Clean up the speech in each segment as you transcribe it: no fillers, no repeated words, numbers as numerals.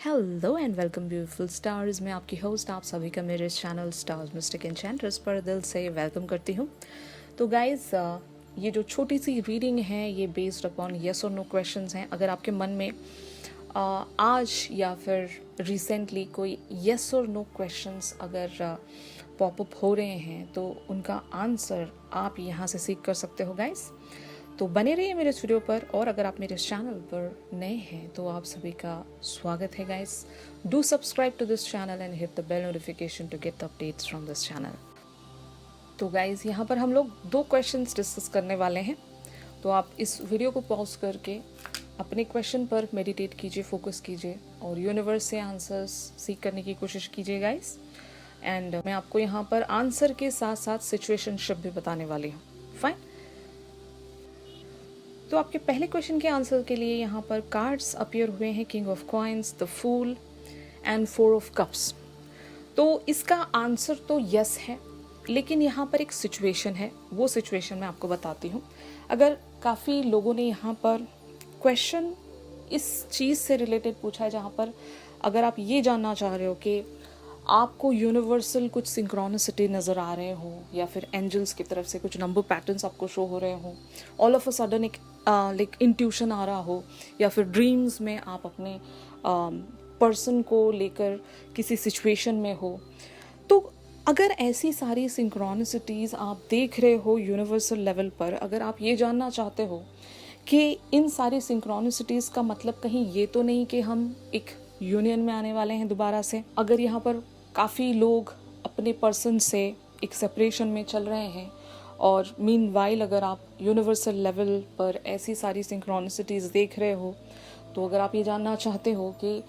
Hello and welcome beautiful stars. मैं आपकी host आप सभी का मेरे चैनल स्टार्स मिस्टिक एन्चेंट्रेस पर दिल से वेलकम करती हूँ। तो गाइज ये जो छोटी सी रीडिंग है ये बेस्ड अपॉन येस और नो क्वेश्चंस हैं। अगर आपके मन में आज या फिर रिसेंटली कोई येस और नो क्वेश्चंस अगर पॉपअप हो रहे हैं तो उनका आंसर आप यहाँ से सीख कर सकते हो गाइज। तो बने रहिए मेरे इस वीडियो पर। और अगर आप मेरे चैनल पर नए हैं तो आप सभी का स्वागत है guys. Do subscribe to this channel and hit the bell notification to get updates from this channel. तो गाइस यहाँ पर हम लोग 2 क्वेश्चंस डिस्कस करने वाले हैं। तो आप इस वीडियो को पॉज करके अपने क्वेश्चन पर मेडिटेट कीजिए, फोकस कीजिए और यूनिवर्स से आंसर्स सीख करने की कोशिश कीजिए गाइस। एंड मैं आपको यहाँ पर आंसर के साथ साथ सिचुएशनशिप भी बताने वाली हूँ। फाइन। तो आपके पहले क्वेश्चन के आंसर के लिए यहाँ पर कार्ड्स अपीयर हुए हैं, king of coins, the fool and 4 of cups. तो इसका आंसर तो यस है, लेकिन यहाँ पर एक सिचुएशन है, वो सिचुएशन मैं आपको बताती हूँ। अगर काफ़ी लोगों ने यहाँ पर क्वेश्चन इस चीज़ से रिलेटेड पूछा है जहाँ पर अगर आप ये जानना चाह रहे हो कि आपको यूनिवर्सल कुछ सिंक्रोनिसिटी नज़र आ रहे हो या फिर एंजल्स की तरफ से कुछ नंबर पैटर्न्स आपको शो हो रहे हो, ऑल ऑफ अ सडन एक लाइक इंट्यूशन आ रहा हो, या फिर ड्रीम्स में आप अपने पर्सन को लेकर किसी सिचुएशन में हो, तो अगर ऐसी सारी सिंक्रोनिसिटीज़ आप देख रहे हो यूनिवर्सल लेवल पर, अगर आप ये जानना चाहते हो कि इन सारी सिंक्रोनिसिटीज़ का मतलब कहीं ये तो नहीं कि हम एक यूनियन में आने वाले हैं दोबारा से। अगर यहाँ पर काफ़ी लोग अपने पर्सन से एक सेपरेशन में चल रहे हैं और मीनवाइल अगर आप यूनिवर्सल लेवल पर ऐसी सारी सिंक्रोनिसिटीज़ देख रहे हो, तो अगर आप ये जानना चाहते हो कि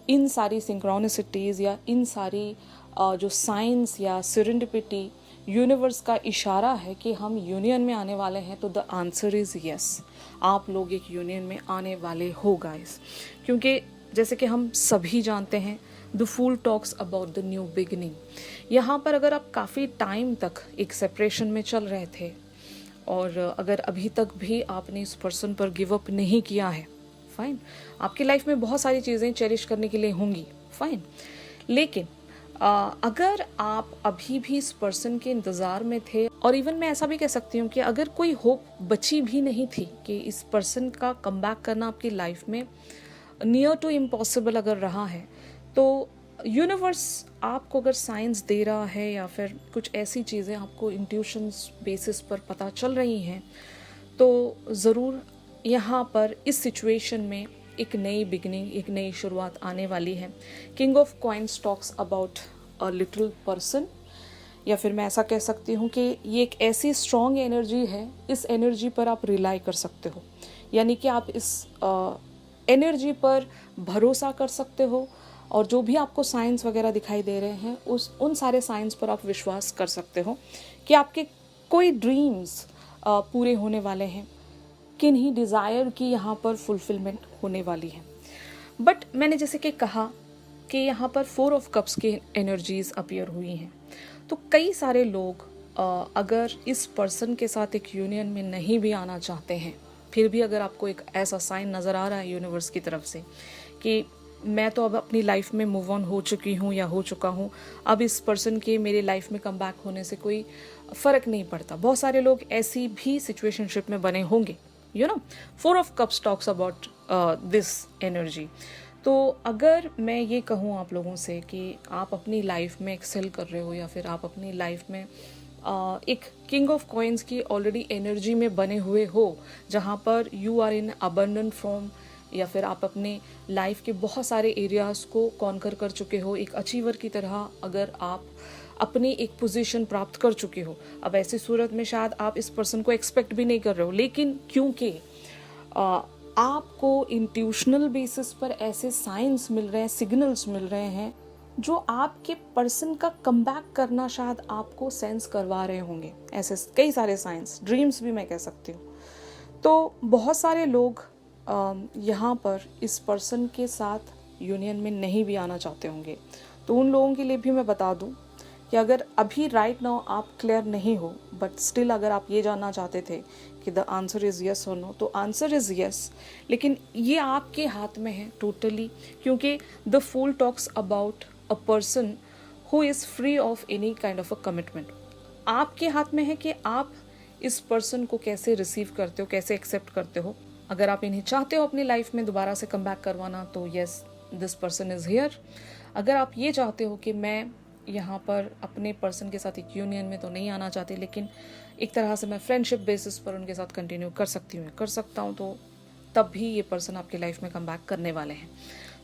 इन सारी सिंक्रोनिसिटीज़ या इन सारी जो साइंस या सेरेंडिपिटी यूनिवर्स का इशारा है कि हम यूनियन में आने वाले हैं, तो द आंसर इज़ यस। आप लोग एक यूनियन में आने वाले हो गाइस, क्योंकि जैसे कि हम सभी जानते हैं the fool talks about the new beginning. यहाँ पर अगर आप काफ़ी टाइम तक एक सेपरेशन में चल रहे थे और अगर अभी तक भी आपने इस पर्सन पर गिव अप नहीं किया है, फाइन, आपकी लाइफ में बहुत सारी चीज़ें चेरिश करने के लिए होंगी, फाइन, लेकिन अगर आप अभी भी इस पर्सन के इंतज़ार में थे, और इवन मैं ऐसा भी कह सकती हूँ कि अगर कोई होप बची भी नहीं थी कि इस पर्सन का कमबैक करना आपकी लाइफ में नियर टू इम्पॉसिबल अगर रहा है, तो यूनिवर्स आपको अगर साइंस दे रहा है या फिर कुछ ऐसी चीज़ें आपको इंट्यूशंस बेसिस पर पता चल रही हैं, तो ज़रूर यहाँ पर इस सिचुएशन में एक नई बिगनिंग, एक नई शुरुआत आने वाली है। King of coins talks about a little person, या फिर मैं ऐसा कह सकती हूँ कि ये एक ऐसी स्ट्रॉन्ग एनर्जी है, इस एनर्जी पर आप रिलाई कर सकते हो, यानी कि आप इस एनर्जी पर भरोसा कर सकते हो और जो भी आपको साइंस वगैरह दिखाई दे रहे हैं उन सारे साइंस पर आप विश्वास कर सकते हो कि आपके कोई ड्रीम्स पूरे होने वाले हैं, किन्हीं डिज़ायर की यहाँ पर फुलफिलमेंट होने वाली है। बट मैंने जैसे कि कहा कि यहाँ पर 4 ऑफ कप्स की एनर्जीज अपीयर हुई हैं, तो कई सारे लोग अगर इस पर्सन के साथ एक यूनियन में नहीं भी आना चाहते हैं, फिर भी अगर आपको एक ऐसा साइन नज़र आ रहा है यूनिवर्स की तरफ से कि मैं तो अब अपनी लाइफ में मूव ऑन हो चुकी हूँ या हो चुका हूँ, अब इस पर्सन के मेरे लाइफ में कम बैक होने से कोई फ़र्क नहीं पड़ता। बहुत सारे लोग ऐसी भी सिचुएशनशिप में बने होंगे, you know. 4 of cups talks about this energy. तो अगर मैं ये कहूँ आप लोगों से कि आप अपनी लाइफ में एक्सेल कर रहे हो या फिर आप अपनी लाइफ में एक किंग ऑफ कॉइन्स की ऑलरेडी एनर्जी में बने हुए हो, जहाँ पर you are in abundant form, या फिर आप अपने लाइफ के बहुत सारे एरियाज़ को कॉन्कर कर चुके हो, एक अचीवर की तरह अगर आप अपनी एक पोजीशन प्राप्त कर चुके हो, अब ऐसी सूरत में शायद आप इस पर्सन को एक्सपेक्ट भी नहीं कर रहे हो, लेकिन क्योंकि आपको इंट्यूशनल बेसिस पर ऐसे साइंस मिल रहे हैं, सिग्नल्स मिल रहे हैं जो आपके पर्सन का कमबैक करना शायद आपको सेंस करवा रहे होंगे। ऐसे कई सारे साइंस, ड्रीम्स भी मैं कह सकती हूँ। तो बहुत सारे लोग यहाँ पर इस पर्सन के साथ यूनियन में नहीं भी आना चाहते होंगे, तो उन लोगों के लिए भी मैं बता दूँ कि अगर अभी राइट नाउ आप क्लियर नहीं हो, बट स्टिल अगर आप ये जानना चाहते थे कि द आंसर इज़ यस और नो, तो आंसर इज़ यस, लेकिन ये आपके हाथ में है टोटली, क्योंकि the fool talks about a person who is free of any kind of a commitment. आपके हाथ में है कि आप इस पर्सन को कैसे रिसीव करते हो, कैसे एक्सेप्ट करते हो। अगर आप इन्हें चाहते हो अपनी लाइफ में दोबारा से कम बैक करवाना, तो yes, this person is here. अगर आप ये चाहते हो कि मैं यहाँ पर अपने पर्सन के साथ एक यूनियन में तो नहीं आना चाहती, लेकिन एक तरह से मैं फ्रेंडशिप बेसिस पर उनके साथ कंटिन्यू कर सकती हूँ, कर सकता हूँ, तो तब भी ये पर्सन आपकी लाइफ में कम बैक करने वाले हैं।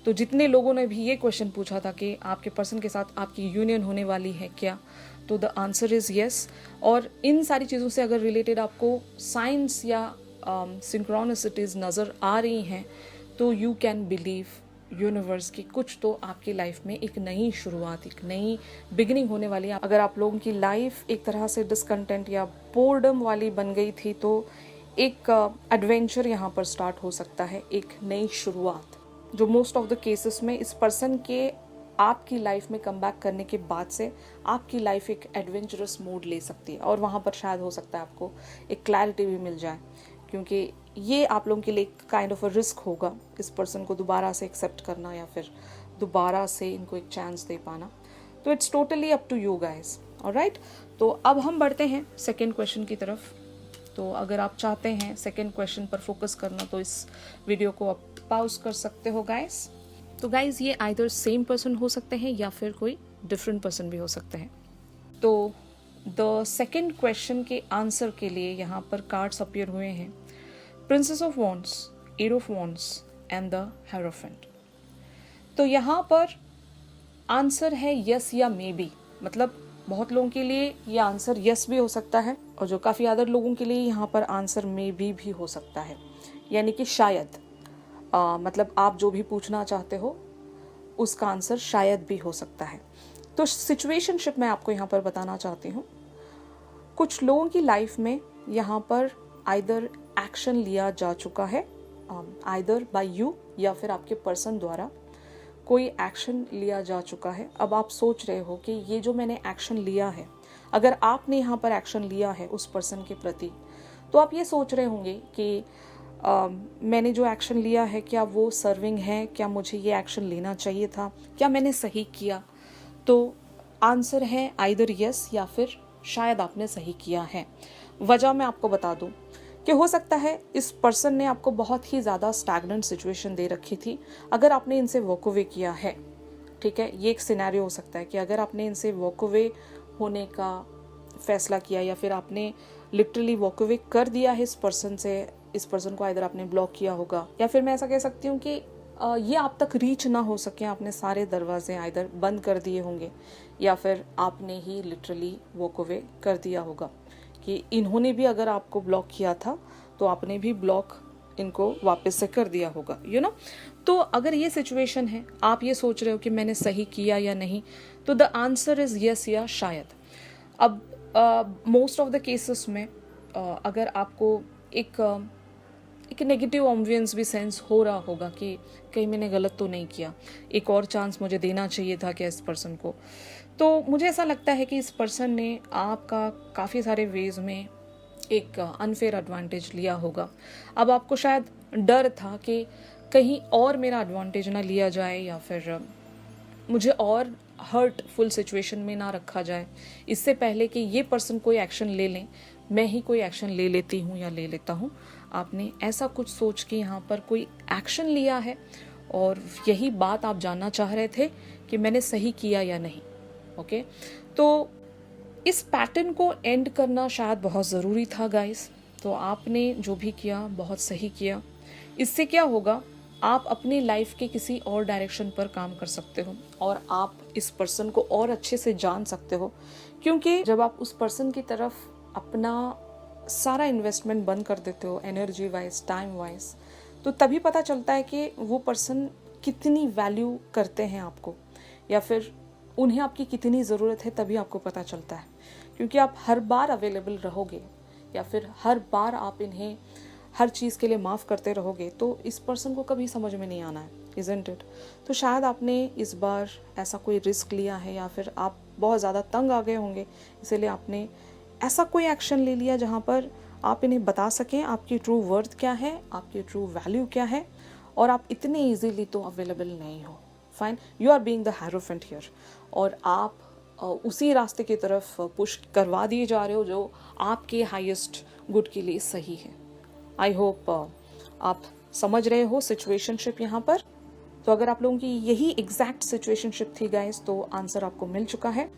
तो जितने लोगों ने भी ये क्वेश्चन पूछा था कि आपके पर्सन के साथ आपकी यूनियन होने वाली है क्या, तो द आंसर इज़ येस। और इन सारी चीज़ों से अगर रिलेटेड आपको साइंस या सिंक्रोनिसिटीज़ नज़र आ रही हैं, तो यू कैन बिलीव यूनिवर्स की कुछ तो आपकी लाइफ में एक नई शुरुआत, एक नई बिगिनिंग होने वाली है। अगर आप लोगों की लाइफ एक तरह से डिसकंटेंट या बोर्डम वाली बन गई थी, तो एक एडवेंचर यहाँ पर स्टार्ट हो सकता है, एक नई शुरुआत, जो मोस्ट ऑफ द केसेस में इस पर्सन के आपकी लाइफ में कम बैक करने के बाद से आपकी लाइफ एक एडवेंचरस मोड ले सकती है। और वहाँ पर शायद हो सकता है आपको एक क्लैरिटी भी मिल जाए, क्योंकि ये आप लोगों के लिए काइंड ऑफ अ रिस्क होगा इस पर्सन को दोबारा से एक्सेप्ट करना या फिर दोबारा से इनको एक चांस दे पाना। तो it's totally up to you guys, alright. तो अब हम बढ़ते हैं सेकेंड क्वेश्चन की तरफ। तो अगर आप चाहते हैं सेकेंड क्वेश्चन पर फोकस करना, तो इस वीडियो को आप पॉज कर सकते हो गाइस। तो गाइस, ये आइदर सेम पर्सन हो सकते हैं या फिर कोई डिफरेंट पर्सन भी हो सकते हैं। तो द सेकेंड क्वेश्चन के आंसर के लिए यहाँ पर कार्ड्स अपीयर हुए हैं, princess of wands, eight of wands and the hierophant. तो यहाँ पर आंसर है यस या मे बी, मतलब बहुत लोगों के लिए ये आंसर यस भी हो सकता है, और जो काफ़ी अदर लोगों के लिए यहाँ पर आंसर मे बी भी हो सकता है, यानी कि शायद, मतलब आप जो भी पूछना चाहते हो उसका आंसर शायद भी हो सकता है। तो सिचुएशनशिप मैं आपको यहाँ पर बताना चाहती हूँ। कुछ लोगों की लाइफ में यहाँ पर आइदर एक्शन लिया जा चुका है, आइदर बाय यू या फिर आपके पर्सन द्वारा कोई एक्शन लिया जा चुका है। अब आप सोच रहे हो कि ये जो मैंने एक्शन लिया है, अगर आपने यहाँ पर एक्शन लिया है उस पर्सन के प्रति, तो आप ये सोच रहे होंगे कि मैंने जो एक्शन लिया है क्या वो सर्विंग है, क्या मुझे ये एक्शन लेना चाहिए था, क्या मैंने सही किया। तो आंसर है आइदर यस या फिर शायद आपने सही किया है। वजह मैं आपको बता दूं कि हो सकता है इस पर्सन ने आपको बहुत ही ज़्यादा स्टैग्नेंट सिचुएशन दे रखी थी। अगर आपने इनसे वॉक अवे किया है, ठीक है, ये एक सिनेरियो हो सकता है कि अगर आपने इनसे वॉक अवे होने का फैसला किया या फिर आपने लिटरली वॉक अवे कर दिया है इस पर्सन से, इस पर्सन को आइदर आपने ब्लॉक किया होगा या फिर मैं ऐसा कह सकती हूँ कि ये आप तक रीच ना हो सके, आपने सारे दरवाजे आइदर बंद कर दिए होंगे या फिर आपने ही लिटरली वॉक अवे कर दिया होगा कि इन्होंने भी अगर आपको ब्लॉक किया था तो आपने भी ब्लॉक इनको वापस से कर दिया होगा, यू नो। तो अगर ये सिचुएशन है, आप ये सोच रहे हो कि मैंने सही किया या नहीं, तो द आंसर इज़ यस या शायद। अब मोस्ट ऑफ द केसेस में अगर आपको एक नेगेटिव एम्बियंस भी सेंस हो रहा होगा कि कहीं मैंने गलत तो नहीं किया, एक और चांस मुझे देना चाहिए था क्या इस पर्सन को, तो मुझे ऐसा लगता है कि इस पर्सन ने आपका काफ़ी सारे वेज में एक अनफेयर एडवांटेज लिया होगा। अब आपको शायद डर था कि कहीं और मेरा एडवांटेज ना लिया जाए या फिर मुझे और हर्टफुल सिचुएशन में ना रखा जाए, इससे पहले कि ये पर्सन कोई एक्शन ले लें, मैं ही कोई एक्शन ले लेती हूँ या ले लेता हूँ। आपने ऐसा कुछ सोच के यहाँ पर कोई एक्शन लिया है और यही बात आप जानना चाह रहे थे कि मैंने सही किया या नहीं। ओके, तो इस पैटर्न को एंड करना शायद बहुत ज़रूरी था गाइस। तो आपने जो भी किया बहुत सही किया। इससे क्या होगा, आप अपनी लाइफ के किसी और डायरेक्शन पर काम कर सकते हो और आप इस पर्सन को और अच्छे से जान सकते हो, क्योंकि जब आप उस पर्सन की तरफ अपना सारा इन्वेस्टमेंट बंद कर देते हो, एनर्जी वाइज, टाइम वाइज, तो तभी पता चलता है कि वो पर्सन कितनी वैल्यू करते हैं आपको या फिर उन्हें आपकी कितनी ज़रूरत है, तभी आपको पता चलता है। क्योंकि आप हर बार अवेलेबल रहोगे या फिर हर बार आप इन्हें हर चीज़ के लिए माफ़ करते रहोगे, तो इस पर्सन को कभी समझ में नहीं आना है, इज़न्ट इट। तो शायद आपने इस बार ऐसा कोई रिस्क लिया है या फिर आप बहुत ज़्यादा तंग आ गए होंगे, इसीलिए आपने ऐसा कोई एक्शन ले लिया जहाँ पर आप इन्हें बता सकें आपकी ट्रू वर्थ क्या है, आपकी ट्रू वैल्यू क्या है, और आप इतने इजीली तो अवेलेबल नहीं हो। Fine, you are being the hierophant here, और आप उसी रास्ते की तरफ पुश करवा दिए जा रहे हो जो आपके हाईएस्ट गुड के लिए सही है। आई होप आप समझ रहे हो सिचुएशनशिप यहाँ पर। तो अगर आप लोगों की यही एग्जैक्ट सिचुएशनशिप थी गाइस, तो आंसर आपको मिल चुका है।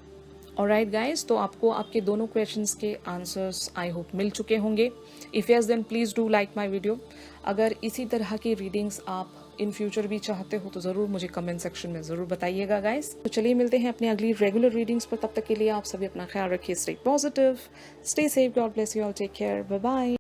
ऑलराइट गाइस, तो आपको आपके दोनों क्वेश्चंस के आंसर्स आई होप मिल चुके होंगे। If yes then please do like my video. अगर इसी तरह की रीडिंग्स आप इन फ्यूचर भी चाहते हो तो ज़रूर मुझे कमेंट सेक्शन में ज़रूर बताइएगा गाइस। तो चलिए मिलते हैं अपनी अगली रेगुलर रीडिंग्स पर। तब तक के लिए आप सभी अपना ख्याल रखिए, stay positive, stay safe, God bless you all, take care, bye bye.